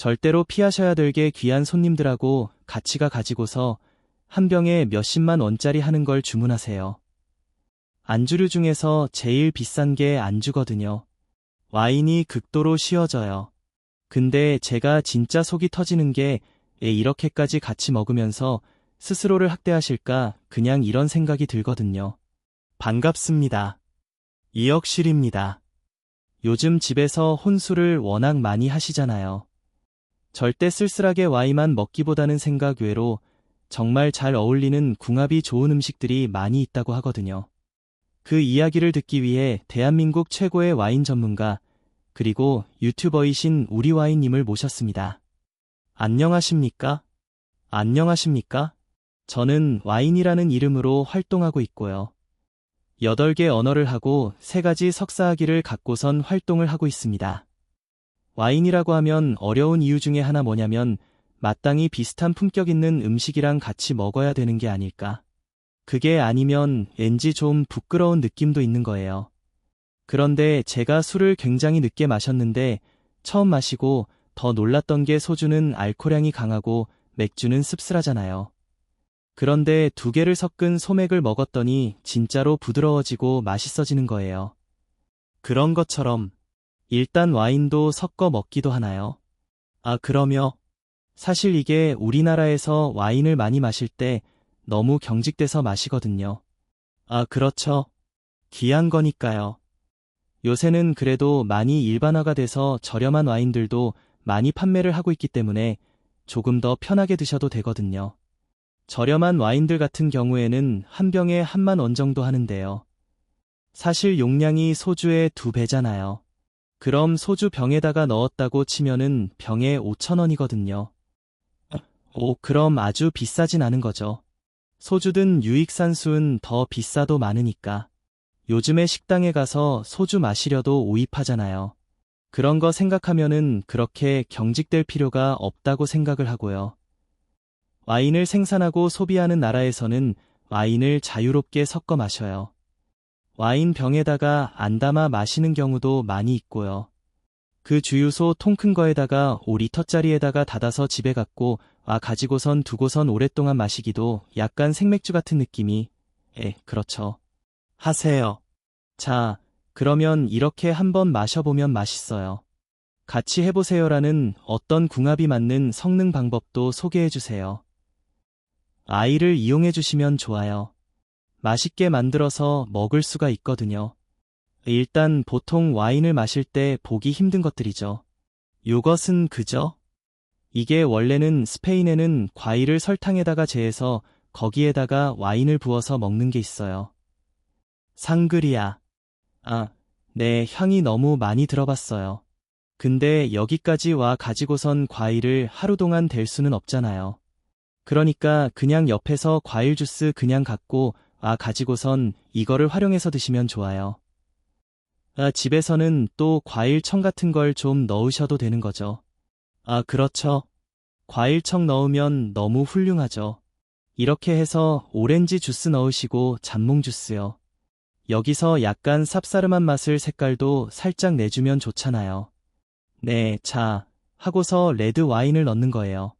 절대로 피하셔야 될 게 귀한 손님들하고 같이 가지고서 한 병에 몇십만 원짜리 하는 걸 주문하세요. 안주류 중에서 제일 비싼 게 안주거든요. 와인이 극도로 쉬워져요. 근데 제가 진짜 속이 터지는 게 이렇게까지 같이 먹으면서 스스로를 학대하실까 그냥 이런 생각이 들거든요. 반갑습니다. 이혁실입니다. 요즘 집에서 혼술을 워낙 많이 하시잖아요. 절대 쓸쓸하게 와인만 먹기보다는 생각 외로 정말 잘 어울리는 궁합이 좋은 음식들이 많이 있다고 하거든요. 그 이야기를 듣기 위해 대한민국 최고의 와인 전문가 그리고 유튜버이신 우리와인님을 모셨습니다. 안녕하십니까? 안녕하십니까? 저는 와인이라는 이름으로 활동하고 있고요. 8개 언어를 하고 3가지 석사학위를 갖고선 활동을 하고 있습니다. 와인이라고 하면 어려운 이유 중에 하나 뭐냐면 마땅히 비슷한 품격 있는 음식이랑 같이 먹어야 되는 게 아닐까. 그게 아니면 왠지 좀 부끄러운 느낌도 있는 거예요. 그런데 제가 술을 굉장히 늦게 마셨는데 처음 마시고 더 놀랐던 게 소주는 알코올향이 강하고 맥주는 씁쓸하잖아요. 그런데 2개를 섞은 소맥을 먹었더니 진짜로 부드러워지고 맛있어지는 거예요. 그런 것처럼 일단 와인도 섞어 먹기도 하나요? 아, 그러며 사실 이게 우리나라에서 와인을 많이 마실 때 너무 경직돼서 마시거든요. 아, 그렇죠. 귀한 거니까요. 요새는 그래도 많이 일반화가 돼서 저렴한 와인들도 많이 판매를 하고 있기 때문에 조금 더 편하게 드셔도 되거든요. 저렴한 와인들 같은 경우에는 한 병에 1만 원 정도 하는데요. 사실 용량이 소주의 2배잖아요. 그럼 소주 병에다가 넣었다고 치면은 병에 5,000원이거든요. 오, 그럼 아주 비싸진 않은 거죠. 소주든 유익산수는 더 비싸도 많으니까. 요즘에 식당에 가서 소주 마시려도 오입하잖아요. 그런 거 생각하면은 그렇게 경직될 필요가 없다고 생각을 하고요. 와인을 생산하고 소비하는 나라에서는 와인을 자유롭게 섞어 마셔요. 와인 병에다가 안 담아 마시는 경우도 많이 있고요. 그 주유소 통 큰 거에다가 5리터짜리에다가 닫아서 집에 갖고 가지고선 두고선 오랫동안 마시기도 약간 생맥주 같은 느낌이, 그렇죠. 하세요. 자, 그러면 이렇게 한번 마셔보면 맛있어요. 같이 해보세요라는 어떤 궁합이 맞는 섞는 방법도 소개해주세요. 아이를 이용해주시면 좋아요. 맛있게 만들어서 먹을 수가 있거든요. 일단 보통 와인을 마실 때 보기 힘든 것들이죠. 요것은 그죠? 이게 원래는 스페인에는 과일을 설탕에다가 재해서 거기에다가 와인을 부어서 먹는 게 있어요. 상그리아. 아, 네, 향이 너무 많이 들어봤어요. 근데 여기까지 와 가지고선 과일을 하루 동안 댈 수는 없잖아요. 그러니까 그냥 옆에서 과일 주스 그냥 갖고 가지고선 이거를 활용해서 드시면 좋아요. 집에서는 또 과일청 같은 걸 좀 넣으셔도 되는 거죠. 아, 그렇죠. 과일청 넣으면 너무 훌륭하죠. 이렇게 해서 오렌지 주스 넣으시고 잠몽 주스요. 여기서 약간 쌉싸름한 맛을 색깔도 살짝 내주면 좋잖아요. 네, 자, 하고서 레드 와인을 넣는 거예요.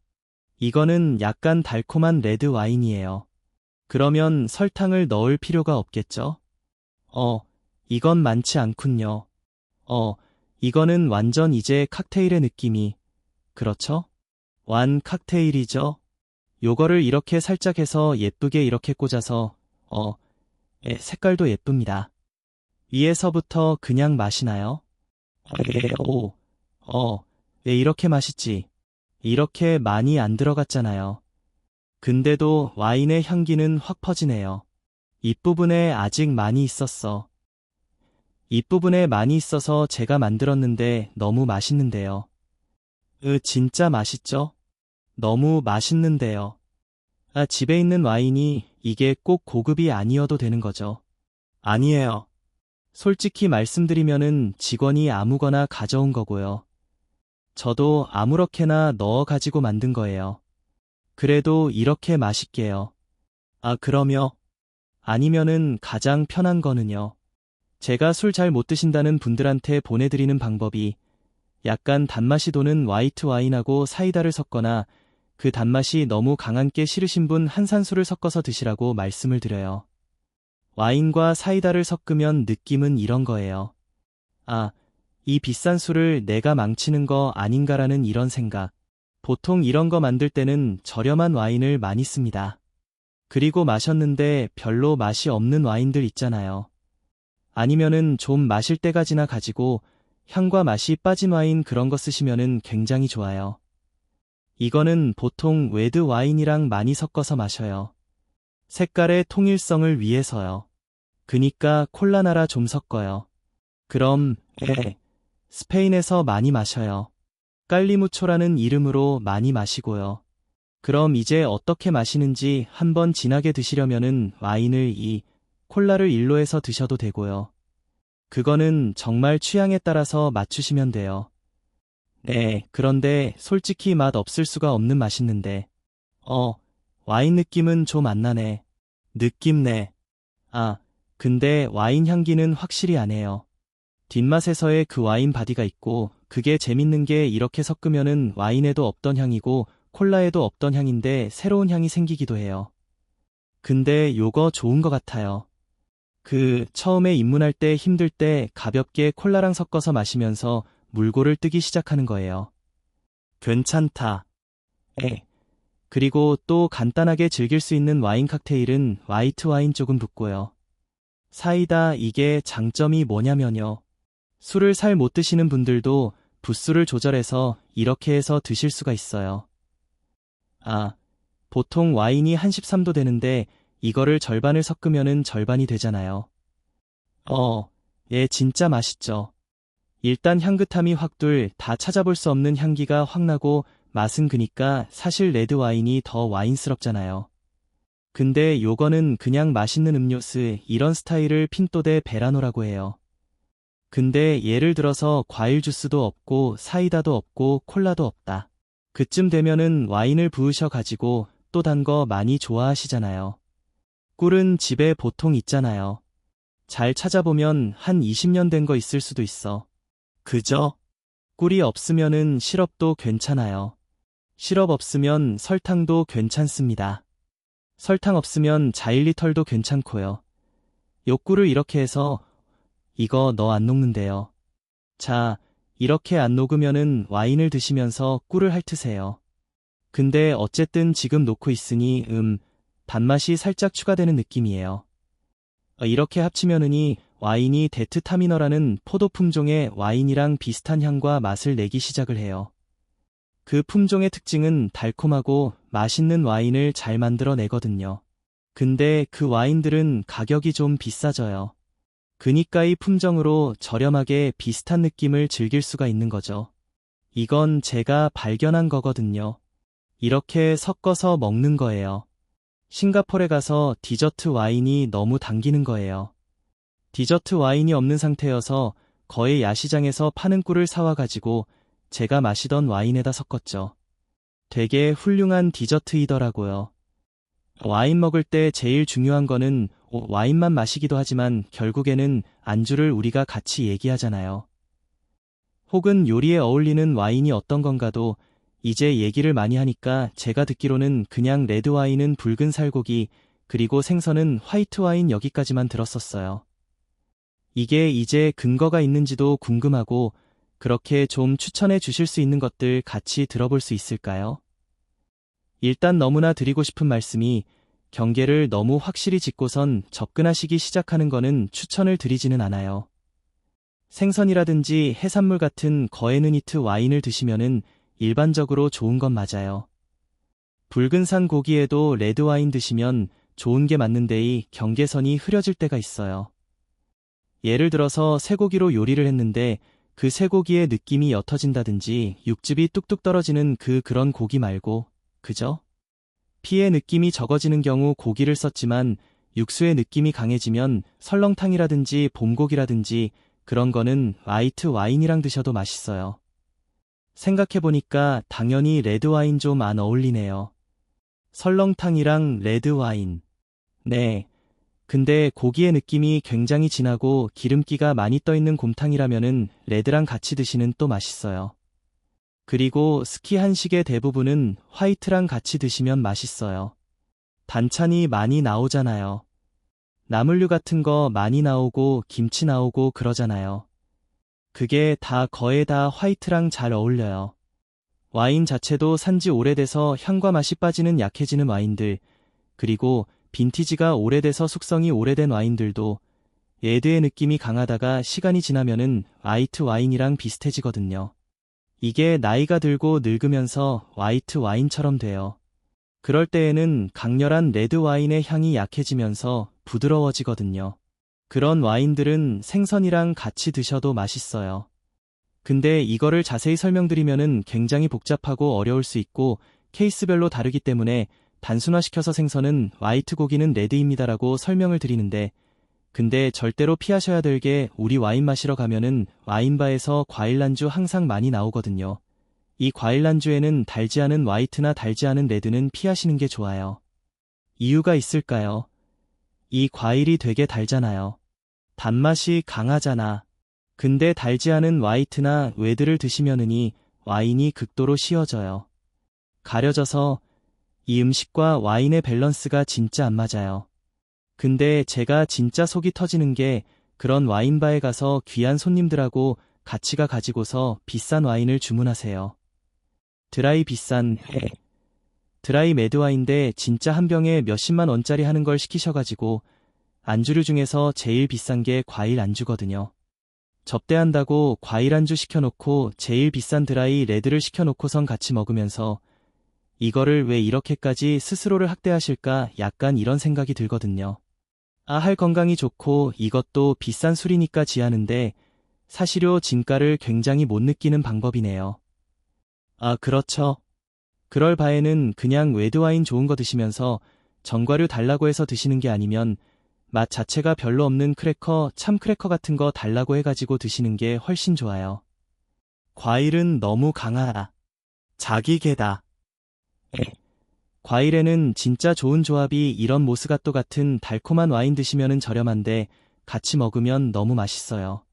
이거는 약간 달콤한 레드 와인이에요. 그러면 설탕을 넣을 필요가 없겠죠? 이건 많지 않군요. 이거는 완전 이제 칵테일의 느낌이, 그렇죠? 완 칵테일이죠? 요거를 이렇게 살짝 해서 예쁘게 이렇게 꽂아서, 색깔도 예쁩니다. 위에서부터 그냥 마시나요? 왜 이렇게 맛있지? 이렇게 많이 안 들어갔잖아요. 근데도 와인의 향기는 확 퍼지네요. 잇부분에 아직 많이 있었어. 잇부분에 많이 있어서 제가 만들었는데 너무 맛있는데요. 진짜 맛있죠? 너무 맛있는데요. 집에 있는 와인이 이게 꼭 고급이 아니어도 되는 거죠. 아니에요. 솔직히 말씀드리면은 직원이 아무거나 가져온 거고요. 저도 아무렇게나 넣어 가지고 만든 거예요. 그래도 이렇게 맛있게요. 그러며 아니면은 가장 편한 거는요. 제가 술 잘 못 드신다는 분들한테 보내드리는 방법이 약간 단맛이 도는 화이트 와인하고 사이다를 섞거나 그 단맛이 너무 강한 게 싫으신 분 한산수를 섞어서 드시라고 말씀을 드려요. 와인과 사이다를 섞으면 느낌은 이런 거예요. 아, 이 비싼 술을 내가 망치는 거 아닌가라는 이런 생각. 보통 이런 거 만들 때는 저렴한 와인을 많이 씁니다. 그리고 마셨는데 별로 맛이 없는 와인들 있잖아요. 아니면은 좀 마실 때가 지나 가지고 향과 맛이 빠진 와인 그런 거 쓰시면은 굉장히 좋아요. 이거는 보통 레드 와인이랑 많이 섞어서 마셔요. 색깔의 통일성을 위해서요. 그니까 콜라나라 좀 섞어요. 그럼, 스페인에서 많이 마셔요. 깔리무초라는 이름으로 많이 마시고요. 그럼 이제 어떻게 마시는지 한번 진하게 드시려면은 와인을 콜라를 1로 해서 드셔도 되고요. 그거는 정말 취향에 따라서 맞추시면 돼요. 네, 그런데 솔직히 맛 없을 수가 없는 맛있는데. 와인 느낌은 좀 안 나네. 느낌네. 아, 근데 와인 향기는 확실히 안 해요. 뒷맛에서의 그 와인 바디가 있고, 그게 재밌는 게 이렇게 섞으면은 와인에도 없던 향이고, 콜라에도 없던 향인데 새로운 향이 생기기도 해요. 근데 요거 좋은 것 같아요. 처음에 입문할 때 힘들 때 가볍게 콜라랑 섞어서 마시면서 물고를 뜨기 시작하는 거예요. 괜찮다. 그리고 또 간단하게 즐길 수 있는 와인 칵테일은 화이트 와인 조금 붓고요. 사이다 이게 장점이 뭐냐면요. 술을 잘 못 드시는 분들도 붓수를 조절해서 이렇게 해서 드실 수가 있어요. 아, 보통 와인이 한 13도 되는데 이거를 절반을 섞으면은 절반이 되잖아요. 진짜 맛있죠. 일단 향긋함이 확 다 찾아볼 수 없는 향기가 확 나고 맛은 그니까 사실 레드 와인이 더 와인스럽잖아요. 근데 요거는 그냥 맛있는 음료수 이런 스타일을 핀토데 베라노라고 해요. 근데 예를 들어서 과일 주스도 없고 사이다도 없고 콜라도 없다. 그쯤 되면은 와인을 부으셔 가지고 또 단 거 많이 좋아하시잖아요. 꿀은 집에 보통 있잖아요. 잘 찾아보면 한 20년 된 거 있을 수도 있어. 그죠? 꿀이 없으면은 시럽도 괜찮아요. 시럽 없으면 설탕도 괜찮습니다. 설탕 없으면 자일리털도 괜찮고요. 요 꿀을 이렇게 해서 이거 너 안 녹는데요. 자, 이렇게 안 녹으면은 와인을 드시면서 꿀을 핥으세요. 근데 어쨌든 지금 놓고 있으니 단맛이 살짝 추가되는 느낌이에요. 이렇게 합치면은 와인이 데트타미너라는 포도 품종의 와인이랑 비슷한 향과 맛을 내기 시작을 해요. 그 품종의 특징은 달콤하고 맛있는 와인을 잘 만들어 내거든요. 근데 그 와인들은 가격이 좀 비싸져요. 그니까 이 품종으로 저렴하게 비슷한 느낌을 즐길 수가 있는 거죠. 이건 제가 발견한 거거든요. 이렇게 섞어서 먹는 거예요. 싱가포르에 가서 디저트 와인이 너무 당기는 거예요. 디저트 와인이 없는 상태여서 거의 야시장에서 파는 꿀을 사와가지고 제가 마시던 와인에다 섞었죠. 되게 훌륭한 디저트이더라고요. 와인 먹을 때 제일 중요한 거는 와인만 마시기도 하지만 결국에는 안주를 우리가 같이 얘기하잖아요. 혹은 요리에 어울리는 와인이 어떤 건가도 이제 얘기를 많이 하니까 제가 듣기로는 그냥 레드 와인은 붉은 살고기 그리고 생선은 화이트 와인 여기까지만 들었었어요. 이게 이제 근거가 있는지도 궁금하고 그렇게 좀 추천해 주실 수 있는 것들 같이 들어볼 수 있을까요? 일단 너무나 드리고 싶은 말씀이 경계를 너무 확실히 짚고선 접근하시기 시작하는 거는 추천을 드리지는 않아요. 생선이라든지 해산물 같은 거에느니트 와인을 드시면은 일반적으로 좋은 건 맞아요. 붉은산 고기에도 레드 와인 드시면 좋은 게 맞는데 이 경계선이 흐려질 때가 있어요. 예를 들어서 쇠고기로 요리를 했는데 그 쇠고기의 느낌이 옅어진다든지 육즙이 뚝뚝 떨어지는 그런 고기 말고, 그죠? 피의 느낌이 적어지는 경우 고기를 썼지만 육수의 느낌이 강해지면 설렁탕이라든지 봄고기라든지 그런 거는 화이트 와인이랑 드셔도 맛있어요. 생각해보니까 당연히 레드 와인 좀 안 어울리네요. 설렁탕이랑 레드 와인. 네. 근데 고기의 느낌이 굉장히 진하고 기름기가 많이 떠있는 곰탕이라면은 레드랑 같이 드시는 또 맛있어요. 그리고 스키 한식의 대부분은 화이트랑 같이 드시면 맛있어요. 반찬이 많이 나오잖아요. 나물류 같은 거 많이 나오고 김치 나오고 그러잖아요. 그게 다 거의 다 화이트랑 잘 어울려요. 와인 자체도 산지 오래돼서 향과 맛이 빠지는 약해지는 와인들, 그리고 빈티지가 오래돼서 숙성이 오래된 와인들도 레드의 느낌이 강하다가 시간이 지나면은 화이트 와인이랑 비슷해지거든요. 이게 나이가 들고 늙으면서 화이트 와인처럼 돼요. 그럴 때에는 강렬한 레드 와인의 향이 약해지면서 부드러워지거든요. 그런 와인들은 생선이랑 같이 드셔도 맛있어요. 근데 이거를 자세히 설명드리면은 굉장히 복잡하고 어려울 수 있고 케이스별로 다르기 때문에 단순화시켜서 생선은 화이트 고기는 레드입니다라고 설명을 드리는데, 근데 절대로 피하셔야 될 게 우리 와인 마시러 가면은 와인바에서 과일 안주 항상 많이 나오거든요. 이 과일 안주에는 달지 않은 화이트나 달지 않은 레드는 피하시는 게 좋아요. 이유가 있을까요? 이 과일이 되게 달잖아요. 단맛이 강하잖아. 근데 달지 않은 화이트나 레드를 드시면은 와인이 극도로 쉬워져요. 가려져서 이 음식과 와인의 밸런스가 진짜 안 맞아요. 근데 제가 진짜 속이 터지는 게 그런 와인바에 가서 귀한 손님들하고 같이 가지고서 비싼 와인을 주문하세요. 드라이 매드와인인데 진짜 한 병에 몇십만 원짜리 하는 걸 시키셔가지고 안주류 중에서 제일 비싼 게 과일 안주거든요. 접대한다고 과일 안주 시켜놓고 제일 비싼 드라이 레드를 시켜놓고선 같이 먹으면서 이거를 왜 이렇게까지 스스로를 학대하실까 약간 이런 생각이 들거든요. 할 건강이 좋고 이것도 비싼 술이니까 지하는데 사실요 진가를 굉장히 못 느끼는 방법이네요. 그렇죠. 그럴 바에는 그냥 레드와인 좋은 거 드시면서 전과류 달라고 해서 드시는 게 아니면 맛 자체가 별로 없는 크래커, 참 크래커 같은 거 달라고 해가지고 드시는 게 훨씬 좋아요. 과일은 너무 강하다. 자기 개다. 과일에는 진짜 좋은 조합이 이런 모스가또 같은 달콤한 와인 드시면은 저렴한데 같이 먹으면 너무 맛있어요.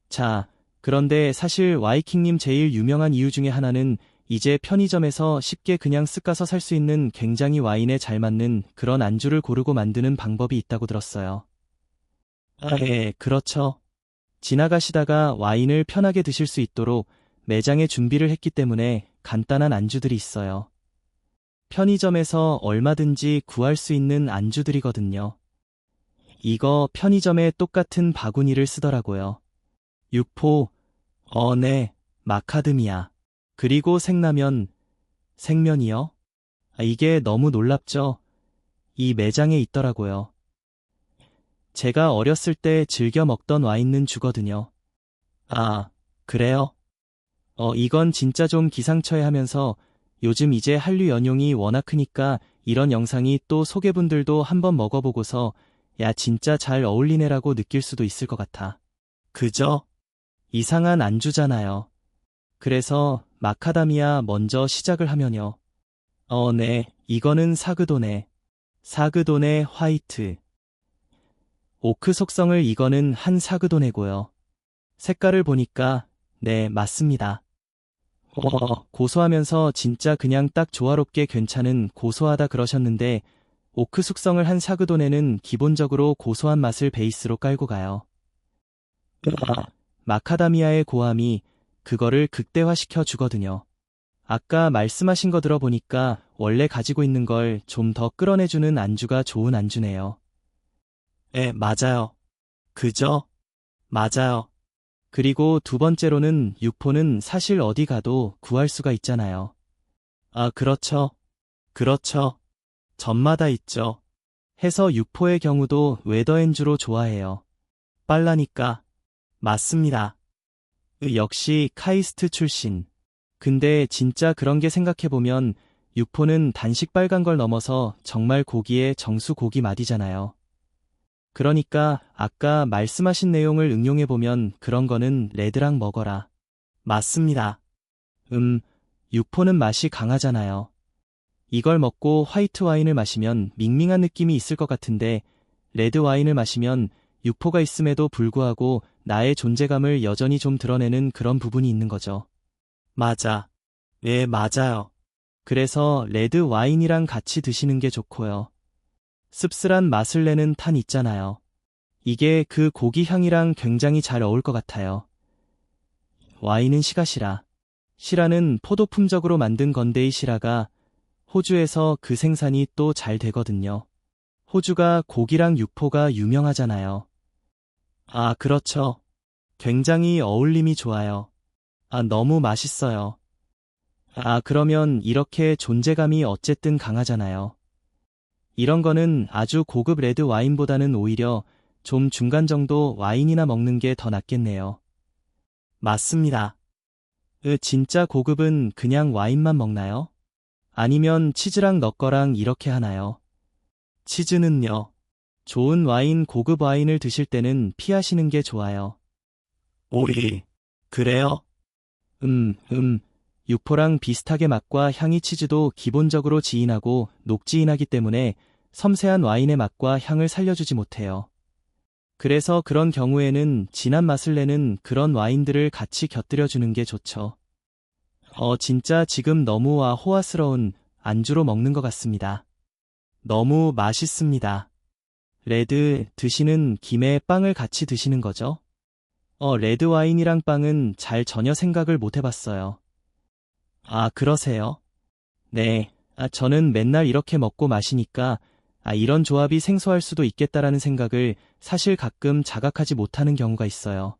자, 그런데 사실 와이킹님 제일 유명한 이유 중에 하나는 이제 편의점에서 쉽게 그냥 쓱 가서 살 수 있는 굉장히 와인에 잘 맞는 그런 안주를 고르고 만드는 방법이 있다고 들었어요. 네, 그렇죠. 지나가시다가 와인을 편하게 드실 수 있도록 매장에 준비를 했기 때문에 간단한 안주들이 있어요. 편의점에서 얼마든지 구할 수 있는 안주들이거든요. 이거 편의점에 똑같은 바구니를 쓰더라고요. 육포, 네, 마카드미아, 그리고 생라면, 생면이요? 이게 너무 놀랍죠? 이 매장에 있더라고요. 제가 어렸을 때 즐겨 먹던 와인은 주거든요. 그래요? 이건 진짜 좀 기상처에 하면서 요즘 이제 한류 연용이 워낙 크니까 이런 영상이 또 소개분들도 한번 먹어보고서 야 진짜 잘 어울리네라고 느낄 수도 있을 것 같아. 그죠? 이상한 안주잖아요. 그래서 마카다미아 먼저 시작을 하면요. 네, 이거는 사그도네. 사그도네 화이트. 오크 속성을 이거는 한 사그도네고요. 색깔을 보니까 네, 맞습니다. 고소하면서 진짜 그냥 딱 조화롭게 괜찮은 고소하다 그러셨는데 오크 숙성을 한 사그도네는 기본적으로 고소한 맛을 베이스로 깔고 가요. 마카다미아의 고함이 그거를 극대화시켜 주거든요. 아까 말씀하신 거 들어보니까 원래 가지고 있는 걸 좀 더 끌어내주는 안주가 좋은 안주네요. 네, 맞아요. 그죠? 맞아요. 그리고 두 번째로는 육포는 사실 어디 가도 구할 수가 있잖아요. 그렇죠. 그렇죠. 점마다 있죠. 해서 육포의 경우도 웨더엔주로 좋아해요. 빨라니까. 맞습니다. 역시 카이스트 출신. 근데 진짜 그런 게 생각해보면 육포는 단식 빨간 걸 넘어서 정말 고기의 정수 고기 맛이잖아요. 그러니까 아까 말씀하신 내용을 응용해보면 그런 거는 레드랑 먹어라. 맞습니다. 육포는 맛이 강하잖아요. 이걸 먹고 화이트 와인을 마시면 밍밍한 느낌이 있을 것 같은데 레드 와인을 마시면 육포가 있음에도 불구하고 나의 존재감을 여전히 좀 드러내는 그런 부분이 있는 거죠. 맞아. 예, 맞아요. 그래서 레드 와인이랑 같이 드시는 게 좋고요. 씁쓸한 맛을 내는 탄 있잖아요. 이게 그 고기 향이랑 굉장히 잘 어울 것 같아요. 와인은 시가시라. 시라는 포도 품적으로 만든 건데 이 시라가 호주에서 그 생산이 또 잘 되거든요. 호주가 고기랑 육포가 유명하잖아요. 아, 그렇죠. 굉장히 어울림이 좋아요. 아, 너무 맛있어요. 아, 그러면 이렇게 존재감이 어쨌든 강하잖아요. 이런 거는 아주 고급 레드 와인보다는 오히려 좀 중간 정도 와인이나 먹는 게 더 낫겠네요. 맞습니다. 진짜 고급은 그냥 와인만 먹나요? 아니면 치즈랑 넣거랑 이렇게 하나요? 치즈는요. 좋은 와인, 고급 와인을 드실 때는 피하시는 게 좋아요. 오리. 그래요? 음, 음. 육포랑 비슷하게 맛과 향이 치즈도 기본적으로 지인하고 녹지인하기 때문에 섬세한 와인의 맛과 향을 살려주지 못해요. 그래서 그런 경우에는 진한 맛을 내는 그런 와인들을 같이 곁들여주는 게 좋죠. 진짜 지금 너무 호화스러운 안주로 먹는 것 같습니다. 너무 맛있습니다. 레드 드시는 김에 빵을 같이 드시는 거죠? 레드 와인이랑 빵은 잘 전혀 생각을 못 해봤어요. 아, 그러세요? 네. 저는 맨날 이렇게 먹고 마시니까 이런 조합이 생소할 수도 있겠다라는 생각을 사실 가끔 자각하지 못하는 경우가 있어요.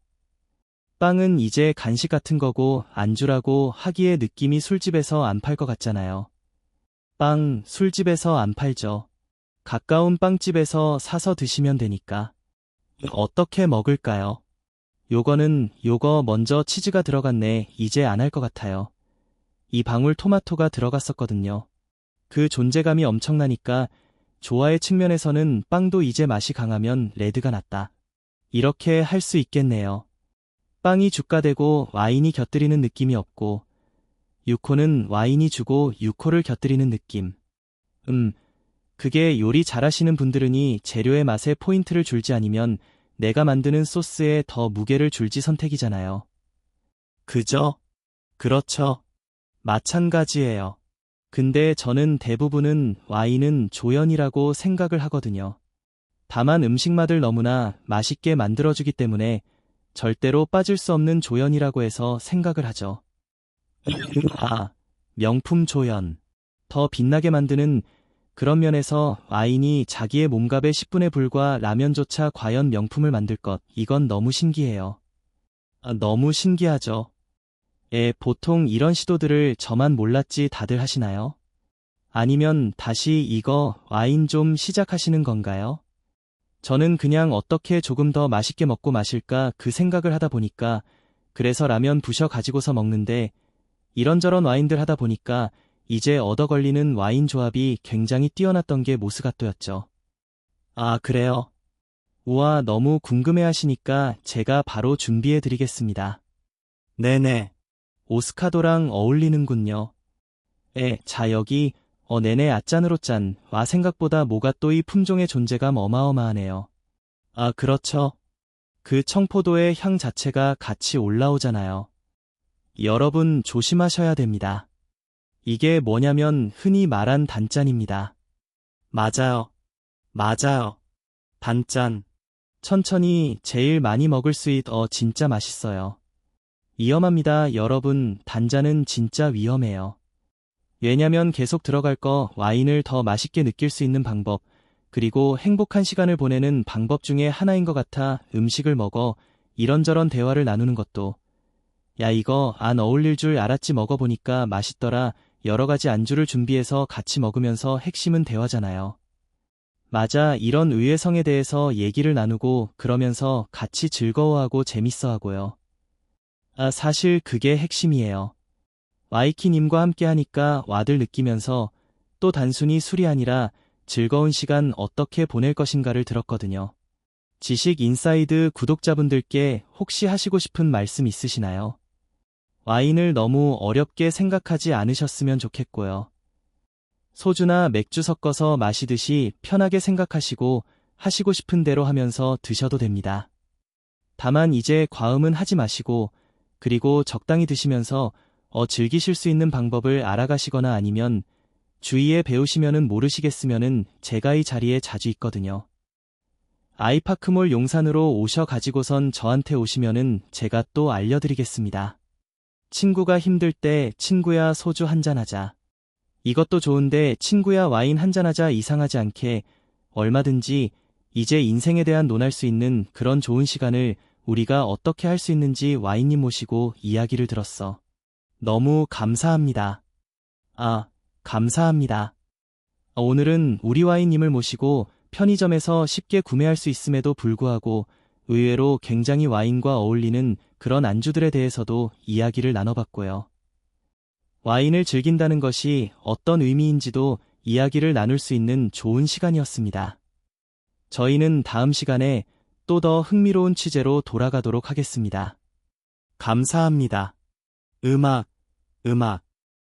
빵은 이제 간식 같은 거고 안주라고 하기에 느낌이 술집에서 안 팔 것 같잖아요. 빵, 술집에서 안 팔죠. 가까운 빵집에서 사서 드시면 되니까. 어떻게 먹을까요? 요거 먼저 치즈가 들어갔네. 이제 안 할 것 같아요. 이 방울 토마토가 들어갔었거든요. 그 존재감이 엄청나니까 조화의 측면에서는 빵도 이제 맛이 강하면 레드가 낫다. 이렇게 할 수 있겠네요. 빵이 주가되고 와인이 곁들이는 느낌이 없고 육호는 와인이 주고 육호를 곁들이는 느낌. 그게 요리 잘하시는 분들은이 재료의 맛에 포인트를 줄지 아니면 내가 만드는 소스에 더 무게를 줄지 선택이잖아요. 그죠? 그렇죠. 마찬가지예요. 근데 저는 대부분은 와인은 조연이라고 생각을 하거든요. 다만 음식 맛을 너무나 맛있게 만들어주기 때문에 절대로 빠질 수 없는 조연이라고 해서 생각을 하죠. 명품 조연. 더 빛나게 만드는 그런 면에서 와인이 자기의 몸값의 10분의 불과 라면조차 과연 명품을 만들 것, 이건 너무 신기해요. 너무 신기하죠. 보통 이런 시도들을 저만 몰랐지 다들 하시나요? 아니면 다시 이거 와인 좀 시작하시는 건가요? 저는 그냥 어떻게 조금 더 맛있게 먹고 마실까 그 생각을 하다 보니까 그래서 라면 부셔 가지고서 먹는데 이런저런 와인들 하다 보니까 이제 얻어 걸리는 와인 조합이 굉장히 뛰어났던 게 모스가토였죠. 아, 그래요? 우와, 너무 궁금해 하시니까 제가 바로 준비해 드리겠습니다. 네네. 오스카도랑 어울리는군요. 자, 여기, 네네, 아짠으로 짠. 와, 생각보다 모가또의 품종의 존재감 어마어마하네요. 아, 그렇죠. 그 청포도의 향 자체가 같이 올라오잖아요. 여러분 조심하셔야 됩니다. 이게 뭐냐면 흔히 말한 단짠입니다. 맞아요. 맞아요. 단짠. 천천히 제일 많이 먹을 진짜 맛있어요. 위험합니다. 여러분, 단짠은 진짜 위험해요. 왜냐면 계속 들어갈 거 와인을 더 맛있게 느낄 수 있는 방법, 그리고 행복한 시간을 보내는 방법 중에 하나인 것 같아 음식을 먹어 이런저런 대화를 나누는 것도 야, 이거 안 어울릴 줄 알았지 먹어보니까 맛있더라. 여러 가지 안주를 준비해서 같이 먹으면서 핵심은 대화잖아요. 맞아, 이런 의외성에 대해서 얘기를 나누고 그러면서 같이 즐거워하고 재밌어하고요. 사실 그게 핵심이에요. 와이키님과 함께 하니까 와들 느끼면서 또 단순히 술이 아니라 즐거운 시간 어떻게 보낼 것인가를 들었거든요. 지식 인사이드 구독자분들께 혹시 하시고 싶은 말씀 있으시나요? 와인을 너무 어렵게 생각하지 않으셨으면 좋겠고요. 소주나 맥주 섞어서 마시듯이 편하게 생각하시고 하시고 싶은 대로 하면서 드셔도 됩니다. 다만 이제 과음은 하지 마시고, 그리고 적당히 드시면서 즐기실 수 있는 방법을 알아가시거나 아니면 주위에 배우시면은 모르시겠으면은 제가 이 자리에 자주 있거든요. 아이파크몰 용산으로 오셔 가지고선 저한테 오시면은 제가 또 알려드리겠습니다. 친구가 힘들 때 친구야 소주 한잔하자. 이것도 좋은데 친구야 와인 한잔하자 이상하지 않게 얼마든지 이제 인생에 대한 논할 수 있는 그런 좋은 시간을 우리가 어떻게 할 수 있는지 와인님 모시고 이야기를 들었어. 너무 감사합니다. 감사합니다. 오늘은 우리 와인님을 모시고 편의점에서 쉽게 구매할 수 있음에도 불구하고 의외로 굉장히 와인과 어울리는 그런 안주들에 대해서도 이야기를 나눠봤고요. 와인을 즐긴다는 것이 어떤 의미인지도 이야기를 나눌 수 있는 좋은 시간이었습니다. 저희는 다음 시간에 또 더 흥미로운 취재로 돌아가도록 하겠습니다. 감사합니다. 음악.